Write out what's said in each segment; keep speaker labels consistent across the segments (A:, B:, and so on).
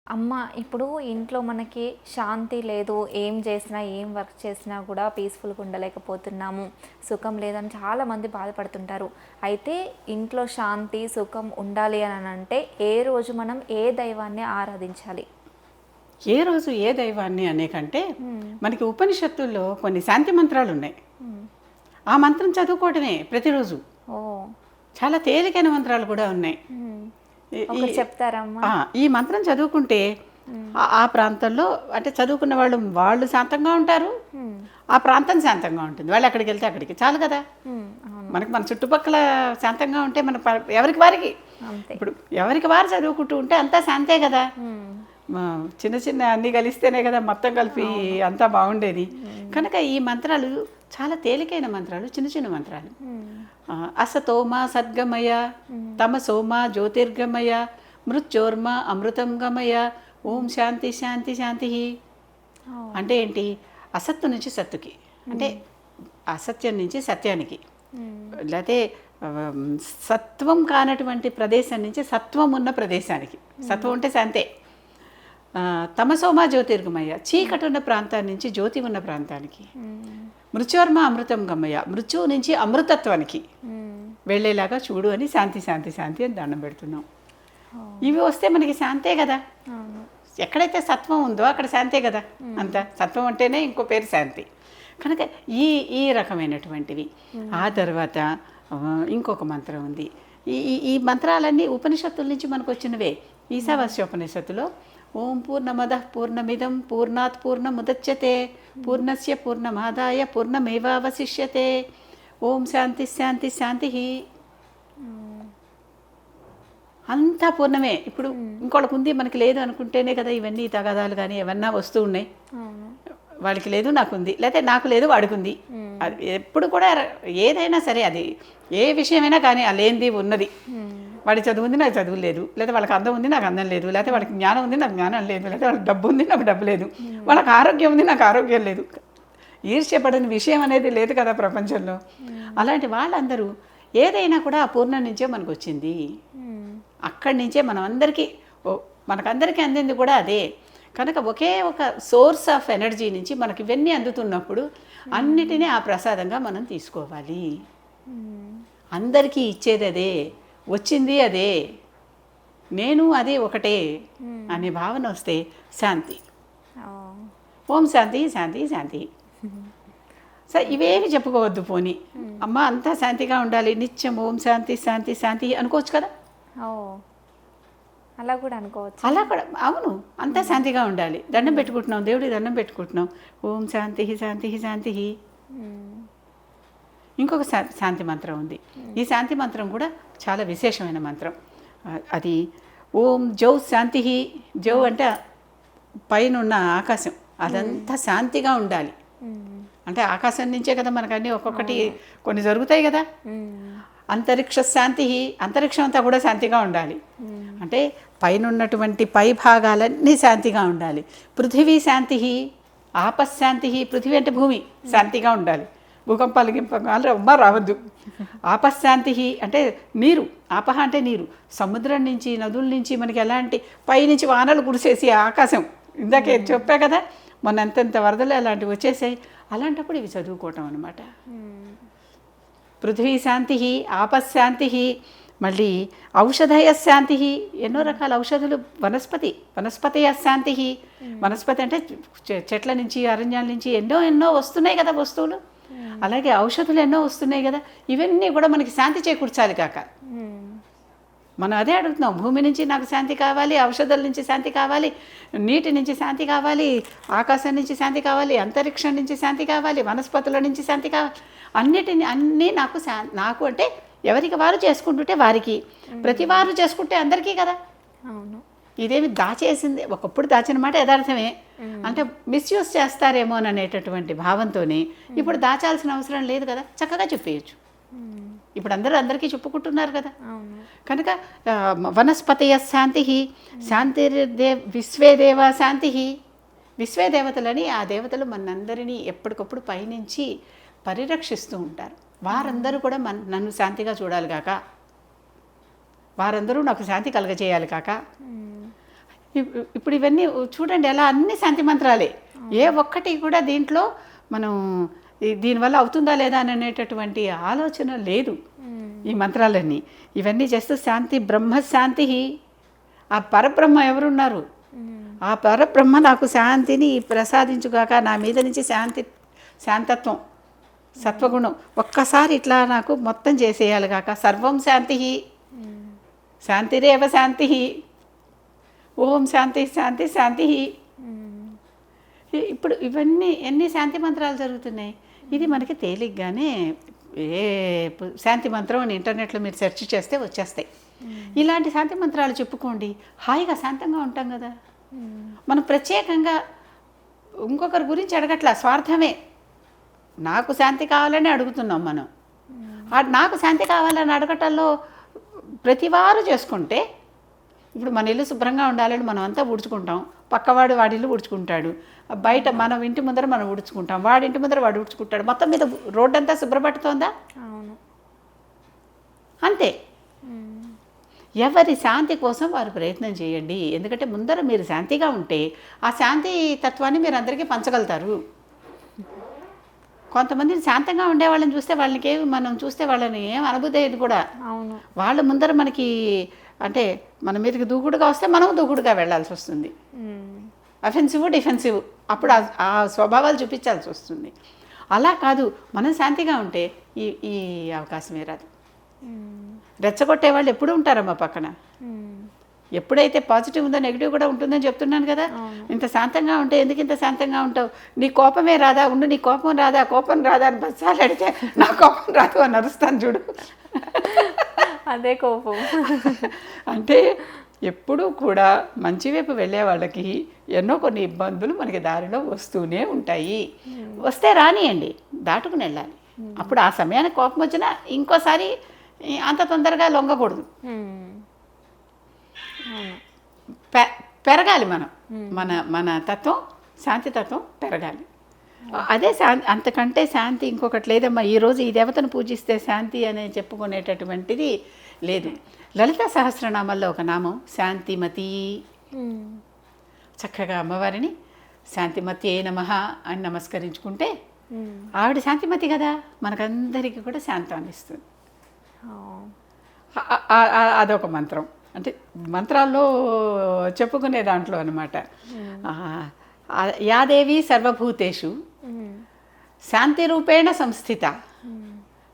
A: అమ్మ ఇప్పుడు ఇంట్లో మనకి శాంతి లేదు. ఏం చేసినా, ఏం వర్క్ చేసినా కూడా పీస్‌ఫుల్‌గా ఉండలేకపోతున్నాము. సుఖం లేదని చాలామంది బాధపడుతుంటారు. అయితే ఇంట్లో శాంతి, సుఖం ఉండాలి అనంటే ఏ రోజు మనం ఏ దైవాన్ని ఆరాధించాలి?
B: ఏ రోజు ఏ దైవాన్ని అనే కంటే
A: హ్మ్.
B: మనకి ఉపనిషత్తుల్లో కొన్ని శాంతి మంత్రాలు ఉన్నాయి.
A: హ్మ్.
B: ఆ మంత్రం చదువుకోవడమే ప్రతిరోజు.
A: ఓహ్!
B: చాలా తేలికైన మంత్రాలు కూడా ఉన్నాయి.
A: హ్మ్.
B: ఈ ఈ
A: ఒకటి చెప్తారా అమ్మ?
B: ఆ, ఈ మంత్రం చదువుకుంటే
A: హ్మ్.
B: ఆ ప్రాంతంలో అంటే చదువుకున్న వాళ్ళు శాంతంగా ఉంటారు.
A: హ్మ్.
B: ఆ ప్రాంతం శాంతంగా ఉంటుంది. వాళ్ళు ఎక్కడికి వెళ్తే అక్కడికి చాలు కదా.
A: హ్మ్. అవును.
B: మనకు మన చుట్టుపక్కల శాంతంగా ఉంటే మన ఎవరికి వారికి
A: అంతే.
B: ఇప్పుడు ఎవరికి వారు చదువుకుంటూ ఉంటే అంతా శాంతే కదా.
A: హ్మ్.
B: మా చిన్న చిన్న అన్నీ కలిస్తేనే కదా మొత్తం కలిపి
A: అవును.
B: అంతా బాగుండేది.
A: హ్మ్.
B: కనుక ఈ మంత్రాలు చాలా తేలికైన మంత్రాలు, చిన్న చిన్న మంత్రాలు.
A: హ్మ్.
B: అసతోమ సద్గమయ,
A: హ్మ్.
B: తమసోమ జ్యోతిర్గమయ, మృత్యోర్మ అమృతం గమయ, ఓం శాంతి శాంతి శాంతి.
A: ఓహ్!
B: అంటే ఏంటి? అసత్తు నుంచి సత్తుకి, అంటే అసత్యం నుంచి సత్యానికి,
A: హ్మ్.
B: లేకపోతే ఆ, సత్వం కానటువంటి ప్రదేశం నుంచి సత్వం ఉన్న ప్రదేశానికి. సత్వం అంటే శాంతే. తమసోమ జ్యోతిర్గమయ్య, చీకటి ఉన్న ప్రాంతాన్ని నుంచి జ్యోతి ఉన్న ప్రాంతానికి.
A: హ్మ్.
B: మృత్యోర్మ అమృతం గమయ్య, మృత్యువు నుంచి అమృతత్వానికి
A: హ్మ్.
B: వెళ్ళేలాగా చూడు అని శాంతి శాంతి శాంతి అని దండం పెడుతున్నాం.
A: ఓహ్!
B: ఇవి వస్తే మనకి శాంతే కదా.
A: అవును.
B: ఎక్కడైతే సత్వం ఉందో అక్కడ శాంతే కదా. అంత సత్వం అంటేనే ఇంకో పేరు శాంతి. కనుక ఈ ఈ రకమైనటువంటివి. ఆ తర్వాత ఆ, ఇంకొక మంత్రం ఉంది. ఈ ఈ ఈ మంత్రాలన్నీ ఉపనిషత్తుల నుంచి మనకు వచ్చినవే. ఈశావాస్యోపనిషత్తులో ఓం పూర్ణమదః పూర్ణమిదం పూర్ణాత్ పూర్ణముదచ్యతే పూర్ణస్య పూర్ణమాదాయ పూర్ణమేవావశిష్యతే ఓం శాంతి శాంతి శాంతి.
A: హ్మ్.
B: అంతా పూర్ణమే. ఇప్పుడు ఇంకోళ్ళకు ఉంది మనకి లేదు అనుకుంటేనే కదా ఇవన్నీ తగాదాలు కానీ ఏమన్నా వస్తూ ఉన్నాయి.
A: అవును.
B: వాడికి లేదు నాకుంది, లేకపోతే నాకు లేదు వాడికి.
A: హ్మ్.
B: అది ఎప్పుడు కూడా ఏదైనా సరే, అది ఏ విషయమైనా కానీ ఆ లేనిది ఉన్నది.
A: హ్మ్.
B: వాడి చదువు ఉంది నాకు చదువు లేదు, లేదా వాళ్ళకి అందం ఉంది నాకు అందం లేదు, లేకపోతే వాళ్ళకి జ్ఞానం ఉంది నాకు జ్ఞానం లేదు, లేకపోతే వాళ్ళకి డబ్బు ఉంది నాకు డబ్బు లేదు, వాళ్ళకి ఆరోగ్యం ఉంది నాకు ఆరోగ్యం లేదు. ఈర్ష్యపడని విషయం అనేది లేదు కదా ప్రపంచంలో. అలాంటి వాళ్ళందరూ ఏదైనా కూడా ఆ పూర్ణం నుంచే మనకు వచ్చింది.
A: హ్మ్.
B: అక్కడి నుంచే మనం అందరికీ మనకందరికీ అందింది కూడా అదే. కనుక ఒకే ఒక సోర్స్ ఆఫ్ ఎనర్జీ నుంచి మనకి ఇవన్నీ అందుతున్నప్పుడు అన్నిటినీ ఆ ప్రసాదంగా మనం తీసుకోవాలి.
A: హ్మ్.
B: అందరికీ ఇచ్చేది అదే, వచ్చింది అదే, నేను అదే ఒకటే అనే భావన వస్తే శాంతి.
A: ఓహ్!
B: ఓం శాంతి శాంతి శాంతి. సో ఇవేవి చెప్పుకోవద్దు పోని. అమ్మ అంతా శాంతిగా ఉండాలి నిత్యం ఓం శాంతి శాంతి శాంతి అనుకోవచ్చు కదా.
A: ఓహ్! అలా కూడా అనుకోవచ్చా?
B: అలా కూడా అవును, అంతా శాంతిగా ఉండాలి. దండం పెట్టుకుంటున్నాం, దేవుడికి దండం పెట్టుకుంటున్నాం, ఓం శాంతి శాంతి శాంతి.
A: హ్మ్.
B: ఇంకొక శాంతి మంత్రం ఉంది. ఈ శాంతి మంత్రం కూడా చాలా విశేషమైన మంత్రం. అది ఓం జౌ శాంతి. జౌ అంటే పైన ఉన్న ఆకాశం, అదంతా శాంతిగా ఉండాలి.
A: హ్మ్.
B: అంటే ఆకాశం నుంచే కదా మనకన్నీ ఒక్కొక్కటి కొన్ని జరుగుతాయి కదా.
A: హ్మ్.
B: అంతరిక్ష శాంతి, అంతరిక్షం అంతా కూడా శాంతిగా ఉండాలి.
A: హ్మ్.
B: అంటే పైన ఉన్నటువంటి పై భాగాలన్నీ శాంతిగా ఉండాలి. పృథివీ శాంతి, ఆపశాంతి. పృథివీ అంటే భూమి శాంతిగా ఉండాలి, భూకంపాలు గింపకాలు రావద్దు. ఆపశాంతి అంటే నీరు, ఆపహ అంటే నీరు, సముద్రం నుంచి నదుల నుంచి మనకి ఎలాంటి పైనుంచి వానలు కురిసేసి ఆకాశం, ఇందాకే చెప్పా కదా మొన్న ఎంతెంత వరదలు అలాంటివి వచ్చేసాయి. అలాంటప్పుడు ఇవి చదువుకోవటం అనమాట.
A: హ్మ్.
B: పృథ్వీ శాంతి, ఆపశాంతి, మళ్ళీ ఔషధయ శాంతి. ఎన్నో రకాల ఔషధులు, వనస్పతయ శాంతి. వనస్పతి అంటే చెట్ల నుంచి అరణ్యాల నుంచి ఎన్నో ఎన్నో వస్తున్నాయి కదా వస్తువులు. అలాగే ఔషధులు ఎన్నో వస్తున్నాయి కదా. ఇవన్నీ కూడా మనకి శాంతి చేకూర్చాలి కాక
A: హ్మ్.
B: మనం అదే అడుగుతున్నాం. భూమి నుంచి నాకు శాంతి కావాలి, ఔషధాల నుంచి శాంతి కావాలి, నీటి నుంచి శాంతి కావాలి, ఆకాశం నుంచి శాంతి కావాలి, అంతరిక్షం నుంచి శాంతి కావాలి, వనస్పతుల నుంచి శాంతి కావాలి. అన్నీ నాకు అంటే ఎవరికి వారు చేసుకుంటుంటే వారికి, ప్రతి వారు చేసుకుంటే అందరికీ కదా.
A: అవును.
B: ఇదేమి దాచేసింది, ఒకప్పుడు దాచిన మాట యథార్థమే. అంటే మిస్యూజ్ చేస్తారేమో అనేటటువంటి భావంతోనే ఇప్పుడు దాచాల్సిన అవసరం లేదు కదా, చక్కగా చెప్పేయచ్చు.
A: హ్మ్.
B: ఇప్పుడు అందరికీ చెప్పుకుంటున్నారు కదా.
A: అవును.
B: కనుక వనస్పతయ శాంతి, విశ్వే దేవ శాంతి. విశ్వే దేవతలని, ఆ దేవతలు మనందరినీ ఎప్పటికప్పుడు పైనుంచి పరిరక్షిస్తూ ఉంటారు. వారందరూ కూడా నన్ను శాంతిగా చూడాలి కాక, వారందరూ నాకు శాంతి కలగజేయాలి కాక.
A: హ్మ్.
B: ఇప్పుడు ఇవన్నీ చూడండి ఎలా అన్ని శాంతి మంత్రాలే. ఏ ఒక్కటి కూడా దీంట్లో మనం దీనివల్ల అవుతుందా లేదా అని అనేటటువంటి ఆలోచన లేదు. ఈ మంత్రాలన్నీ ఇవన్నీ చేస్తూ శాంతి బ్రహ్మశాంతి, ఆ పరబ్రహ్మ ఎవరున్నారు, ఆ పరబ్రహ్మ నాకు శాంతిని ప్రసాదించుగాక, నా మీద నుంచి శాంతత్వం సత్వగుణం ఒక్కసారి ఇట్లా నాకు మొత్తం చేసేయాలి కాక. సర్వం శాంతి, శాంతిరేవ శాంతి, ఓం శాంతి శాంతి శాంతి. ఇప్పుడు ఇవన్నీ ఎన్ని శాంతి మంత్రాలు జరుగుతున్నాయి. ఇది మనకి తేలిగ్గానే ఏ శాంతి మంత్రం అని ఇంటర్నెట్లో మీరు సెర్చ్ చేస్తే వచ్చేస్తాయి. ఇలాంటి శాంతి మంత్రాలు చెప్పుకోండి, హాయిగా శాంతంగా ఉంటాం కదా. మనం ప్రత్యేకంగా ఇంకొకరి గురించి అడగట్లా, స్వార్థమే. నాకు శాంతి కావాలని అడుగుతున్నాం మనం. నాకు శాంతి కావాలని అడగటంలో ప్రతివారు చేసుకుంటే, ఇప్పుడు మన ఇల్లు శుభ్రంగా ఉండాలని మనం అంతా ఊడ్చుకుంటాం, పక్కవాడు వాడి ఇల్లు ఊడ్చుకుంటాడు, బయట మనం ఇంటి ముందర మనం ఊడ్చుకుంటాం, వాడి ఇంటి ముందర వాడు ఊడ్చుకుంటాడు, మొత్తం మీద రోడ్డంతా శుభ్రపడుతోందా? అంతే. ఎవరి శాంతి కోసం వారు ప్రయత్నం చేయండి. ఎందుకంటే ముందర మీరు శాంతిగా ఉంటే ఆ శాంతి తత్వాన్ని మీరు అందరికీ పంచగలుగుతారు. కొంతమంది శాంతంగా ఉండే వాళ్ళని చూస్తే వాళ్ళకి మనం చూస్తే వాళ్ళని ఏం అనుభూతి అయ్యేది కూడా. వాళ్ళ ముందర మనకి అంటే మన మీదకి దూకుడుగా వస్తే మనం దూకుడుగా వెళ్ళాల్సి వస్తుంది. అఫెన్సివ్ డిఫెన్సివ్ అప్పుడు ఆ స్వభావాలు చూపించాల్సి వస్తుంది. అలా కాదు, మనం శాంతిగా ఉంటే ఈ అవకాశమే రాదు. రెచ్చగొట్టే వాళ్ళు ఎప్పుడు ఉంటారమ్మా పక్కన. ఎప్పుడైతే పాజిటివ్ ఉందో నెగిటివ్ కూడా ఉంటుందని చెప్తున్నాను కదా. ఇంత శాంతంగా ఉంటే ఎందుకు ఇంత శాంతంగా ఉంటావు, నీ కోపమే రాదా, ఉండు నీ కోపం రాదా, కోపం రాదా అని బస్సాలు అడిగితే నా కోపం రాదు అని అరుస్తాను చూడు.
A: అదే కోపం.
B: అంటే ఎప్పుడూ కూడా మంచి వైపు వెళ్ళే వాళ్ళకి ఎన్నో కొన్ని ఇబ్బందులు మనకి దారిలో వస్తూనే ఉంటాయి. వస్తే రానియండి, దాటుకుని వెళ్ళాలి. అప్పుడు ఆ సమయానికి కోపం వచ్చినా ఇంకోసారి అంత తొందరగా లొంగకూడదు. పెరగాలి మనం, మన తత్వం శాంతి తత్వం పెరగాలి. అదే అంతకంటే శాంతి ఇంకొకటి లేదమ్మా. ఈరోజు ఈ దేవతను పూజిస్తే శాంతి అని చెప్పుకునేటటువంటిది లేదు. లలిత సహస్రనామాల్లో ఒక నామం శాంతిమతి. చక్కగా అమ్మవారిని శాంతిమతి ఏ నమః అని నమస్కరించుకుంటే ఆవిడ శాంతిమతి కదా, మనకందరికీ కూడా శాంతాన్ని ఇస్తుంది. అదొక మంత్రం. అంటే మంత్రాల్లో చెప్పుకునే దాంట్లో అనమాట. యాదేవి సర్వభూతేషు శాంతి రూపేణ సంస్థిత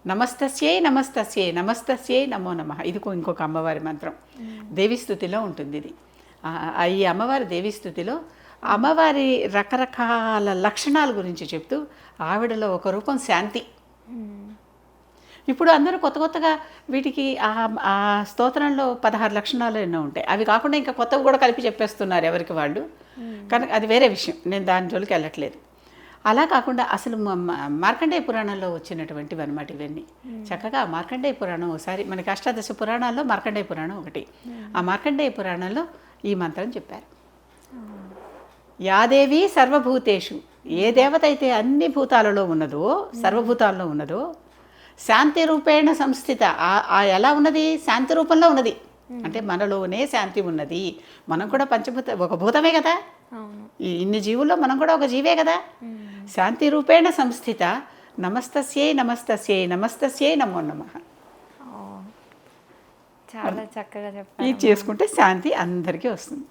B: నమస్తస్యై నమస్తస్యై నమస్తస్యై నమో నమః. ఇది ఇంకొక అమ్మవారి మంత్రం, దేవీస్తుతిలో ఉంటుంది ఇది. ఈ అమ్మవారి దేవీస్తుతిలో అమ్మవారి రకరకాల లక్షణాల గురించి చెప్తూ ఆవిడలో ఒక రూపం శాంతి. ఇప్పుడు అందరూ కొత్తగా వీటికి ఆ స్తోత్రంలో 16 లక్షణాలు ఎన్నో ఉంటాయి. అవి కాకుండా ఇంకా కొత్తవి కూడా కలిపి చెప్పేస్తున్నారు ఎవరికి వాళ్ళు. కనుక అది వేరే విషయం, నేను దాని జోలికి వెళ్ళట్లేదు. అలా కాకుండా అసలు మార్కండేయ పురాణంలో వచ్చినటువంటివి అనమాట ఇవన్నీ. చక్కగా మార్కండేయ పురాణం ఒకసారి, మనకి అష్టాదశ పురాణాల్లో మార్కండేయ పురాణం ఒకటి. ఆ మార్కండేయ పురాణంలో ఈ మంత్రం చెప్పారు. యాదేవి సర్వభూతేషు, ఏ దేవత అయితే అన్ని భూతాలలో ఉన్నదో, సర్వభూతాల్లో ఉన్నదో, శాంతి రూపేణ సంస్థిత, ఎలా ఉన్నది, శాంతి రూపంలో ఉన్నది. అంటే మనలోనే శాంతి ఉన్నది. మనం కూడా ఒక భూతమే కదా, ఇన్ని జీవుల్లో మనం కూడా ఒక జీవే కదా. శాంతి రూపేణ సంస్థిత నమస్తస్యై నమస్తస్యై నమస్తస్యై నమో నమః.
A: చాలా చక్కగా చెప్పారు.
B: ఇది చేసుకుంటే శాంతి అందరికీ వస్తుంది.